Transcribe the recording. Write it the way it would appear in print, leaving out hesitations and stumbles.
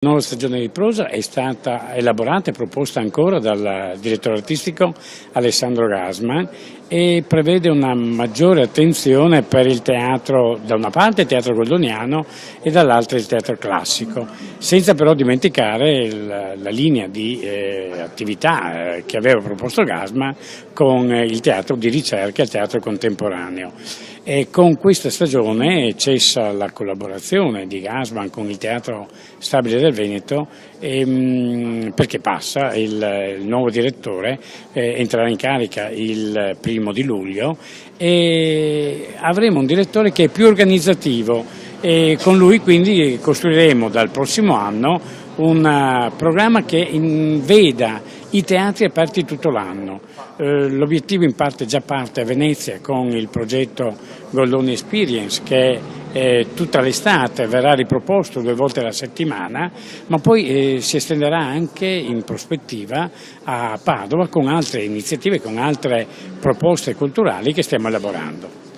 La nuova stagione di prosa è stata elaborata e proposta ancora dal direttore artistico Alessandro Gasman e prevede una maggiore attenzione per il teatro, da una parte il teatro goldoniano e dall'altra il teatro classico, senza però dimenticare la linea di attività che aveva proposto Gasman con il teatro di ricerca e il teatro contemporaneo. E con questa stagione cessa la collaborazione di Gasman con il Teatro Stabile del Veneto perché passa il nuovo direttore, entrerà in carica il 1° di luglio e avremo un direttore che è più organizzativo e con lui quindi costruiremo dal prossimo anno un programma che veda i teatri aperti tutto l'anno. L'obiettivo in parte già parte a Venezia con il progetto Goldoni Experience che tutta l'estate verrà riproposto 2 volte alla settimana, ma poi si estenderà anche in prospettiva a Padova con altre iniziative, con altre proposte culturali che stiamo elaborando.